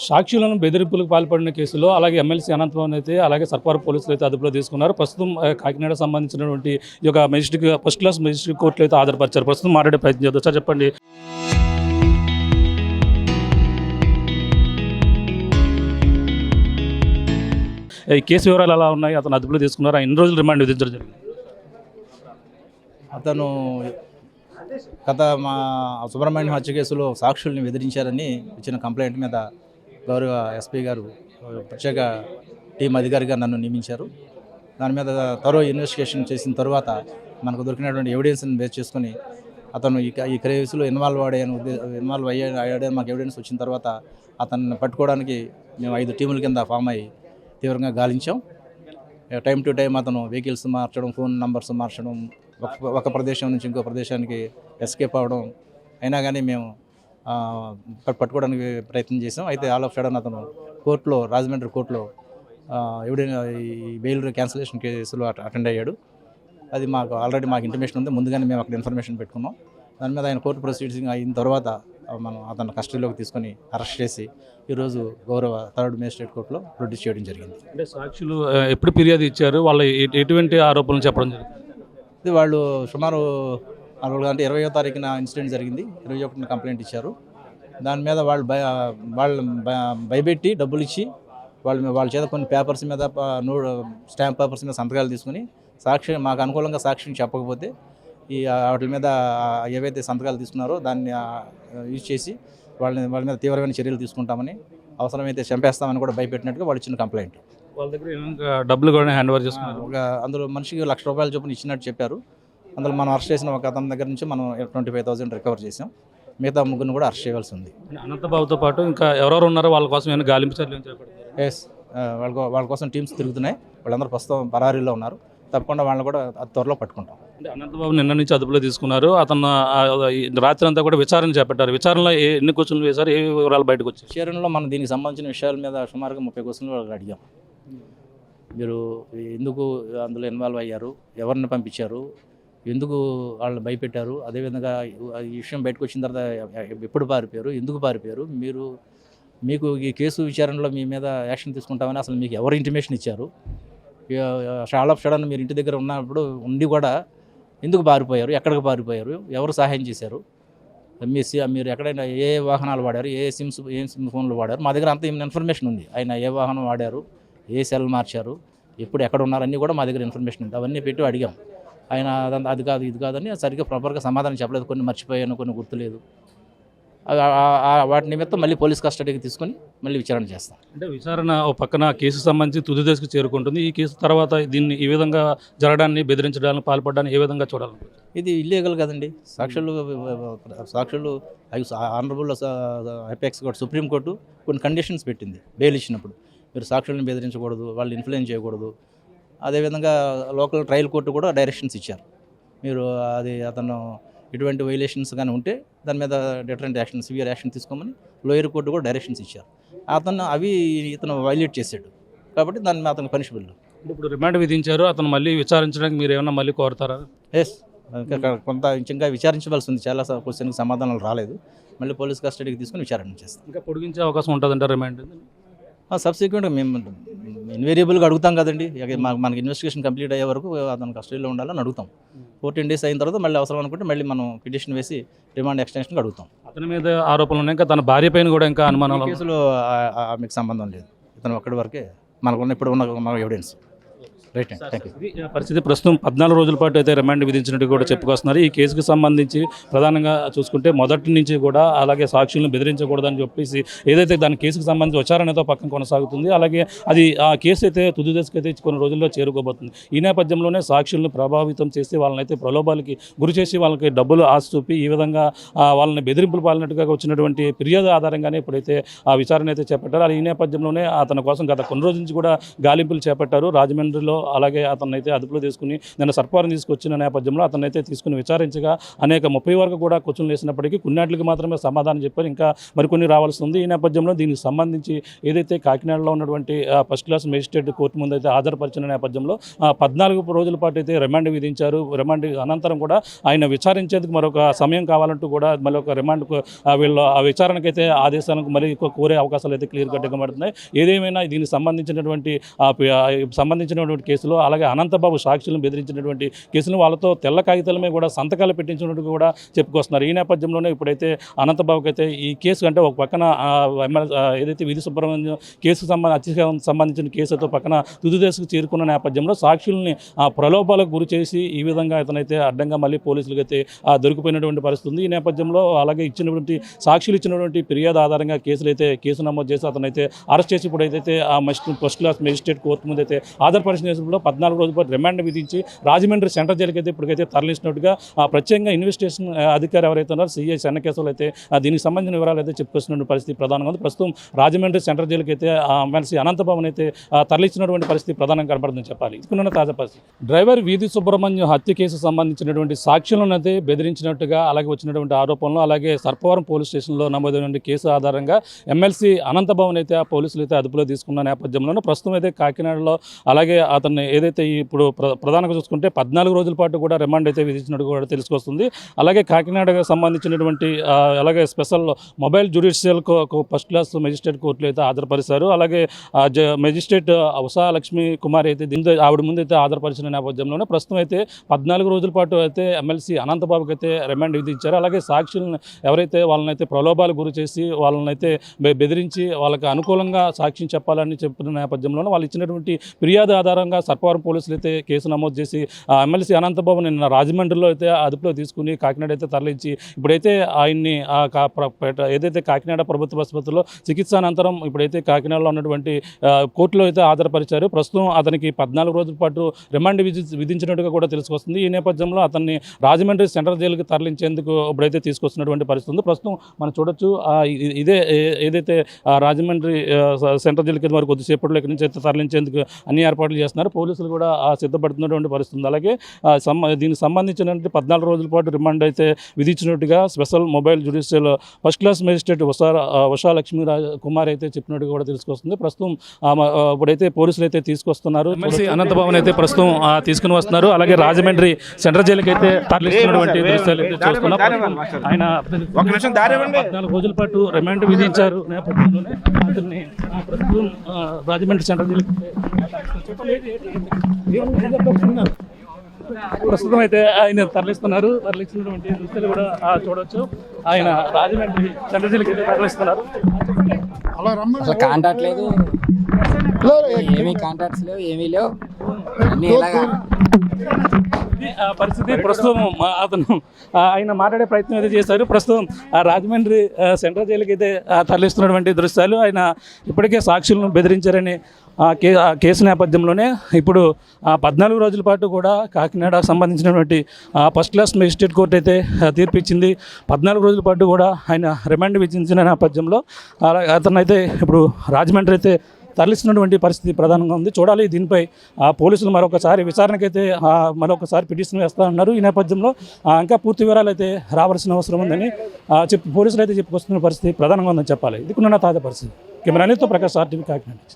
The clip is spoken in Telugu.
సాక్షులను బెదిరింపులకు పాల్పడిన కేసులో అలాగే ఎమ్మెల్సీ అనంతబాబు అయితే అలాగే సర్కారు పోలీసులు అయితే అదుపులో తీసుకున్నారు. ప్రస్తుతం కాకినాడ సంబంధించినటువంటి ఈ యొక్క మెజిస్ట్రేట్ ఫస్ట్ క్లాస్ మెజిస్ట్రేట్ కోర్టులో అయితే హాజరుపరిచారు. ప్రస్తుతం మాట్లాడే ప్రయత్నం చేద్దాం. సార్ చెప్పండి. ఈ కేసు వివరాలు ఎలా ఉన్నాయి? అతను అదుపులో తీసుకున్నారు. ఎన్ని రోజులు రిమాండ్ విధించడం జరిగింది? అతను గత మా సుబ్రహ్మణ్యం హత్య కేసులో సాక్షుల్ని బెదిరించారని ఇచ్చిన కంప్లైంట్ మీద గౌరవ ఎస్పీ గారు ప్రత్యేక టీం అధికారిగా నన్ను నియమించారు. దాని మీద త్వరగా ఇన్వెస్టిగేషన్ చేసిన తర్వాత మనకు దొరికినటువంటి ఎవిడెన్స్ని బేస్ చేసుకుని అతను ఈ కేసులో ఇన్వాల్వ్ అయ్యాడని మాకు ఎవిడెన్స్ వచ్చిన తర్వాత అతన్ని పట్టుకోవడానికి మేము 5 టీముల కింద ఫామ్ అయ్యి తీవ్రంగా గాలించాం. టైం టు టైం అతను వెహికల్స్ మార్చడం, ఫోన్ నంబర్స్ మార్చడం, ఒక ప్రదేశం నుంచి ఇంకో ప్రదేశానికి ఎస్కేప్ అవ్వడం అయినా కానీ మేము పట్టుకోవడానికి ప్రయత్నం చేసాం. అయితే ఆల్ ఆఫ్ సడన్ అతను కోర్టులో, రాజమండ్రి కోర్టులో ఈ బెయిల్ క్యాన్సిలేషన్ కేసులో అటెండ్ అయ్యాడు. అది ఆల్రెడీ మాకు ఇంటిమేషన్ ఉంది. ముందుగానే మేము అక్కడ ఇన్ఫర్మేషన్ పెట్టుకున్నాం. దాని మీద ఆయన కోర్టు ప్రొసీడింగ్ అయిన తర్వాత మనం అతను కస్టడీలోకి తీసుకొని అరెస్ట్ చేసి ఈరోజు గౌరవ 3rd మేజిస్ట్రేట్ కోర్టులో ప్రొడ్యూస్ చేయడం జరిగింది. అంటే సాక్షులు ఎప్పుడు ఫిర్యాదు ఇచ్చారు? వాళ్ళు ఎటువంటి ఆరోపణలు చెప్పడం జరిగింది? ఇది వాళ్ళు సుమారు 20వ తారీఖున ఇన్సిడెంట్ జరిగింది. 21న కంప్లైంట్ ఇచ్చారు. దాని మీద వాళ్ళు భయపెట్టి డబ్బులు ఇచ్చి వాళ్ళ చేత కొన్ని పేపర్స్ మీద స్టాంప్ పేపర్స్ మీద సంతకాలు తీసుకుని మాకు అనుకూలంగా సాక్షిని చెప్పకపోతే వాటి మీద ఏవైతే సంతకాలు తీసుకున్నారో దాన్ని యూజ్ చేసి వాళ్ళ మీద తీవ్రమైన చర్యలు తీసుకుంటామని, అవసరమైతే చంపేస్తామని కూడా భయపెట్టినట్టుగా వాళ్ళు ఇచ్చిన కంప్లైంట్. వాళ్ళ దగ్గర డబ్బులు కూడా హ్యాండ్ ఓవర్ చేసుకున్నారు. అందులో మనిషికి ₹1,00,000 చొప్పున ఇచ్చినట్టు చెప్పారు. అందులో మనం అరెస్ట్ చేసిన ఒక అతని దగ్గర నుంచి మనం 25,000 రికవర్ చేసాం. మిగతా ముగ్గురిని కూడా అరెస్ట్ చేయవలసి ఉంది. అనంతబాబుతో పాటు ఇంకా ఎవరెవరు ఉన్నారో వాళ్ళ కోసం ఏమైనా గాలింపు చర్యలు చేపడతారు? ఎస్, వాళ్ళ కోసం టీమ్స్ తిరుగుతున్నాయి. వాళ్ళందరూ ప్రస్తుతం పరారీలో ఉన్నారు. తప్పకుండా వాళ్ళని కూడా త్వరలో పట్టుకుంటాం. అంటే అనంతబాబు నిన్న నుంచి అదుపులో తీసుకున్నారు. అతను రాత్రి అంతా కూడా విచారణ చేపట్టారు. విచారణలో ఎన్ని క్వశ్చన్లు వేశారు? ఏ వివరాలు బయటకు వచ్చాయి? విచారణలో మనం దీనికి సంబంధించిన విషయాల మీద సుమారుగా 30 క్వశ్చన్లు వాళ్ళకి అడిగాం. మీరు ఎందుకు అందులో ఇన్వాల్వ్ అయ్యారు, ఎవరిని పంపించారు, ఎందుకు వాళ్ళని భయపెట్టారు, అదేవిధంగా ఈ విషయం బయటకు వచ్చిన తర్వాత ఎప్పుడు పారిపోయారు, ఎందుకు పారిపోయారు, మీకు ఈ కేసు విచారణలో మీ మీద యాక్షన్ తీసుకుంటామని అసలు మీకు ఎవరు ఇంటిమేషన్ ఇచ్చారు, ఆల్ ఆఫ్ సడన్ మీరు ఇంటి దగ్గర ఉన్నప్పుడు ఉండి కూడా ఎందుకు పారిపోయారు, ఎక్కడికి పారిపోయారు, ఎవరు సహాయం చేశారు, మీరు ఎక్కడైనా ఏ వాహనాలు వాడారు, ఏ సిమ్ ఫోన్లు వాడారు, మా దగ్గర అంత ఇన్ఫర్మేషన్ ఉంది. ఆయన ఏ వాహనం వాడారు, ఏ సెల్ మార్చారు, ఎప్పుడు ఎక్కడ ఉన్నారన్నీ కూడా మా దగ్గర ఇన్ఫర్మేషన్ ఉంది. అవన్నీ పెట్టి అడిగాం. ఆయన అది కాదు ఇది కాదని సరిగ్గా ప్రాపర్గా సమాధానం చెప్పలేదు. కొన్ని మర్చిపోయాను, కొన్ని గుర్తులేదు. వాటి నిమిత్తం మళ్ళీ పోలీస్ కస్టడీకి తీసుకొని మళ్ళీ విచారణ చేస్తాం. అంటే విచారణ ఓ పక్కన కేసు సంబంధించి తుది దశకు చేరుకుంటుంది. ఈ కేసు తర్వాత దీన్ని ఈ విధంగా జరగడాన్ని, బెదిరించడానికి పాల్పడడాన్ని ఏ విధంగా చూడాలనుకుంటున్నారు? ఇది ఇల్లీగల్ కదండి. సాక్షులు ఆనరబుల్ అపెక్స్ కోర్టు, సుప్రీంకోర్టు కొన్ని కండిషన్స్ పెట్టింది బెయిల్ ఇచ్చినప్పుడు. మీరు సాక్షులను బెదిరించకూడదు, వాళ్ళు ఇన్ఫ్లుయెన్స్ చేయకూడదు. అదేవిధంగా లోకల్ ట్రయల్ కోర్టు కూడా డైరెక్షన్స్ ఇచ్చారు. మీరు అతను ఇటువంటి వైలేషన్స్ కానీ ఉంటే దాని మీద డిఫరెంట్ యాక్షన్, సివియర్ యాక్షన్ తీసుకోమని లోయర్ కోర్టు కూడా డైరెక్షన్స్ ఇచ్చారు. ఇతను వైలేట్ చేశాడు కాబట్టి దాని మీద అతను పనిషబుల్. ఇప్పుడు రిమాండ్ విధించారు. అతను మళ్ళీ విచారించడానికి మీరు ఏమన్నా మళ్ళీ కోరుతారా? ఎస్, ఇంకా విచారించవలసి ఉంది. చాలా క్వశ్చన్కి సమాధానాలు రాలేదు. మళ్ళీ పోలీస్ కస్టడీకి తీసుకుని విచారణ చేస్తాం. ఇంకా పొడిగించే అవకాశం ఉంటుందంటారు రిమాండ్? సబ్సిక్వెంట్గా మేము ఇన్వేరియబుల్గా అడుగుతాం కదండి. మనకి ఇన్వెస్టిగేషన్ కంప్లీట్ అయ్యే వరకు అతను కస్టడీలో ఉండాలని అడుగుతాం. 14 days అయిన తర్వాత మళ్ళీ అవసరం అనుకుంటే మళ్ళీ మనం పిటిషన్ వేసి రిమాండ్ ఎక్స్టెన్షన్కి అడుగుతాం. అతని మీద ఆరోపణలు ఉన్నాయి. ఇంకా తన భార్య పైన కూడా ఇంకా అనుమానాలు. కేసులో మీకు సంబంధం లేదు. ఇతను ఒక్కడి వరకే మనకున్న ఇప్పుడు ఉన్న ఎవిడెన్స్. Right, thank you. పరిస్థితి ప్రస్తుతం 14 రోజుల పాటు అయితే రిమాండ్ విధించినట్టు కూడా చెప్పుకొస్తున్నారు. ఈ కేసుకు సంబంధించి ప్రధానంగా చూసుకుంటే మొదటి నుంచి కూడా అలాగే సాక్షులను బెదిరించకూడదని చెప్పేసి ఏదైతే దాని కేసుకు సంబంధించి విచారణతో పక్కన కొనసాగుతుంది. అలాగే ఆ కేసు అయితే తుది దశకు అయితే కొన్ని రోజుల్లో చేరుకోబోతుంది. ఈ నేపథ్యంలోనే సాక్షులను ప్రభావితం చేసి వాళ్ళనైతే ప్రలోభాలకి గురి చేసి వాళ్ళకి డబ్బులు ఆశ చూపి ఈ విధంగా వాళ్ళని బెదిరింపులు పాలినట్టుగా వచ్చినటువంటి ఫిర్యాదు ఆధారంగానే ఇప్పుడైతే ఆ విచారణ అయితే చేపట్టారు. ఈ నేపథ్యంలోనే అతని కోసం గత కొన్ని రోజుల నుంచి కూడా గాలింపులు చేపట్టారు. రాజమండ్రిలో అలాగే అతన్ని అయితే అదుపులో తీసుకుని నిన్న సర్పారం తీసుకొచ్చిన నేపథ్యంలో అతన్ని అయితే తీసుకుని విచారించగా అనేక 30 వరకు కూడా క్వశ్చన్లు వేసినప్పటికీ కొన్నిటికి మాత్రమే సమాధానం చెప్పారు, ఇంకా మరికొన్ని రావాల్సి ఉంది. ఈ నేపథ్యంలో దీనికి సంబంధించి ఏదైతే కాకినాడలో ఉన్నటువంటి ఫస్ట్ క్లాస్ మేజిస్ట్రేట్ కోర్టు ముందు అయితే హాజరుపరిచిన నేపథ్యంలో 14 రోజుల పాటు అయితే రిమాండ్ విధించారు. రిమాండ్ అనంతరం కూడా ఆయన విచారించేందుకు మరొక సమయం కావాలంటూ కూడా మరొక రిమాండ్కు వీళ్ళు ఆ విచారణకైతే ఆదేశాలకు మరి కోరే అవకాశాలు అయితే క్లియర్ కట్గా పడుతున్నాయి. ఏదేమైనా దీనికి సంబంధించినటువంటి కేసులో అలాగే అనంతబాబు సాక్షులను బెదిరించినటువంటి కేసులు వాళ్ళతో తెల్ల కాగితాలమే కూడా సంతకాలు పెట్టించినట్టు కూడా చెప్పుకొస్తున్నారు. ఈ నేపథ్యంలోనే ఇప్పుడైతే అనంతబాబుకి అయితే ఈ కేసు అంటే ఒక పక్కన ఏదైతే విధి సుబ్రహ్మణ్యం కేసుకు సంబంధించిన కేసుతో పక్కన తుది దశకు చేరుకున్న నేపథ్యంలో సాక్షుల్ని ప్రలోభాలకు గురి చేసి ఈ విధంగా ఇతనైతే అడ్డంగా మళ్ళీ పోలీసులకు అయితే దొరికిపోయినటువంటి పరిస్థితి ఉంది. ఈ నేపథ్యంలో అలాగే సాక్షులు ఇచ్చినటువంటి ఫిర్యాదు ఆధారంగా కేసు నమోదు చేసి అతనైతే అరెస్ట్ చేసి ఇప్పుడైతే ఆ ఫస్ట్ క్లాస్ మేజిస్ట్రేట్ కోర్టు ముందు అయితే ఆధారపరిచిన కేసులో 14 రోజుల పాటు రిమాండ్ విధించి రాజమండ్రి సెంట్రల్ జైలుకి అయితే ఇప్పటికైతే తరలించినట్టుగా ప్రత్యేకంగా ఇన్వెస్టిగేషన్ అధికారి ఎవరైతే ఉన్నారో సిఐ చెన్నకేశవులు అయితే దీనికి సంబంధించిన వివరాలు అయితే చెప్పుకొస్తున్న పరిస్థితి ప్రధానంగా ఉంది. ప్రస్తుతం రాజమండ్రి సెంట్రల్ జైలుకి అయితే ఎమ్మెల్సీ అనంతబాబుని అయితే తరలించినటువంటి పరిస్థితి ప్రధానంగా కనబడుతుందని చెప్పాలి. ఇదికున్న తాజా పరిస్థితి డ్రైవర్ వీధి సుబ్రహ్మణ్యం హత్య కేసు సంబంధించినటువంటి సాక్షులను అయితే బెదిరించినట్టుగా అలాగే వచ్చినటువంటి ఆరోపణలు అలాగే సర్పవరం పోలీస్ స్టేషన్లో నమోదైన కేసు ఆధారంగా ఎమ్మెల్సీ అనంతబాబుని అయితే ఆ పోలీసులు అయితే అదుపులో తీసుకున్న నేపథ్యంలోనూ ప్రస్తుతం అయితే కాకినాడలో అలాగే అతన్ని ఏదైతే ఇప్పుడు ప్రధానంగా చూసుకుంటే 14 రోజుల పాటు కూడా రిమాండ్ అయితే విధించినట్టు కూడా తెలుసుకొస్తుంది. అలాగే కాకినాడకు సంబంధించినటువంటి అలాగే special mobile judicial first class magistrate కోర్టులో అయితే హాజరుపరిచారు. అలాగే మెజిస్ట్రేట్ ఉషా లక్ష్మీ కుమార్ అయితే ఆవిడ ముందు అయితే హాజరుపరిచిన నేపథ్యంలోనే ప్రస్తుతం అయితే 14 రోజుల పాటు అయితే ఎమ్మెల్సీ అనంతబాబుకి అయితే రిమాండ్ విధించారు. అలాగే సాక్షులను ఎవరైతే వాళ్ళనైతే ప్రలోభాలు గురి చేసి వాళ్ళనైతే బెదిరించి వాళ్ళకి అనుకూలంగా సాక్ష్యం చెప్పాలని చెప్పిన నేపథ్యంలోనే వాళ్ళు ఇచ్చినటువంటి ఫిర్యాదు ఆధారంగా సర్పవరం పోలీసులు అయితే కేసు నమోదు చేసి ఎమ్మెల్సీ అనంతబాబు నిన్న రాజమండ్రిలో అయితే అదుపులో తీసుకుని కాకినాడ అయితే తరలించి ఇప్పుడైతే ఆయన్ని ఏదైతే కాకినాడ ప్రభుత్వ ఆసుపత్రిలో చికిత్స అనంతరం ఇప్పుడైతే కాకినాడలో ఉన్నటువంటి కోర్టులో అయితే హాజరుపరిచారు. ప్రస్తుతం అతనికి 14 రోజుల పాటు రిమాండ్ విధించినట్టుగా కూడా తెలుసుకొస్తుంది. ఈ నేపథ్యంలో అతన్ని రాజమండ్రి సెంట్రల్ జైలుకి తరలించేందుకు ఇప్పుడైతే తీసుకొస్తున్నటువంటి పరిస్థితి ఉంది. ప్రస్తుతం మనం చూడొచ్చు ఇదే ఏదైతే రాజమండ్రి సెంట్రల్ జైలుకి మరి కొద్దిసేపట్లో ఇక్కడి నుంచి అయితే తరలించేందుకు అన్ని ఏర్పాట్లు చేస్తున్నారు. పోలీసులు కూడా సిద్ధపడుతున్నటువంటి పరిస్థితి ఉంది. అలాగే దీనికి సంబంధించినటువంటి 14 రోజుల పాటు రిమాండ్ అయితే విధించినట్టుగా special mobile judicial first class magistrate Usha Lakshmi Kumar అయితే చెప్పినట్టుగా కూడా తెలుసుకొస్తుంది. ప్రస్తుతం ఇప్పుడైతే పోలీసులు అయితే తీసుకొస్తున్నారు. అనంతబాబుని అయితే ప్రస్తుతం తీసుకుని వస్తున్నారు. అలాగే రాజమండ్రి సెంట్రల్ జైలుకి అయితే తరలిస్తున్నటువంటి దృశ్యాలు అయితే చూస్తున్నాం. ఆయన 14 రోజుల పాటు రిమాండ్ విధించారు. నేపథ్యంలోనే అతన్ని ప్రస్తుతం రాజమండ్రి సెంట్రల్ జైలుకి ప్రస్తుతం అయితే ఆయన తరలిస్తున్నటువంటి దృశ్యాలు కూడా చూడవచ్చు. ఆయన రాజమండ్రి సెంట్రల్ జైలుకి అయితే తరలిస్తున్నారు. అసలు కాంటాక్ట్ లేదు, ఏమీ కాంటాక్ట్స్ లేవు, ఏమీ లేవు, అన్నీ ఇలాగా పరిస్థితి. ప్రస్తుతం అతను ఆయన మాట్లాడే ప్రయత్నం అయితే చేశారు. ప్రస్తుతం రాజమండ్రి సెంట్రల్ జైలుకి అయితే తరలిస్తున్నటువంటి దృశ్యాలు. ఆయన ఇప్పటికే సాక్షులను బెదిరించారని కేసు నేపథ్యంలోనే ఇప్పుడు 14 రోజుల పాటు కూడా కాకినాడకు సంబంధించినటువంటి ఫస్ట్ క్లాస్ మేజిస్ట్రేట్ కోర్టు అయితే తీర్పు ఇచ్చింది. 14 రోజుల పాటు కూడా ఆయన రిమాండ్ విధించిన నేపథ్యంలో అతను అయితే ఇప్పుడు రాజమండ్రి అయితే తరలిస్తున్నటువంటి పరిస్థితి ప్రధానంగా ఉంది. చూడాలి దీనిపై పోలీసులు మరొకసారి విచారణకైతే మరొకసారి పిటిషన్ వేస్తూ ఉన్నారు. ఈ నేపథ్యంలో ఇంకా పూర్తి వివరాలు అయితే రావాల్సిన అవసరం ఉందని పోలీసులు అయితే చెప్పుకొస్తున్న పరిస్థితి ప్రధానంగా ఉందని చెప్పాలి. ఇది కొన్న తాజా పరిస్థితి. కెమెరా అనిల్తో ప్రకాష్ RTV కాకినాడ.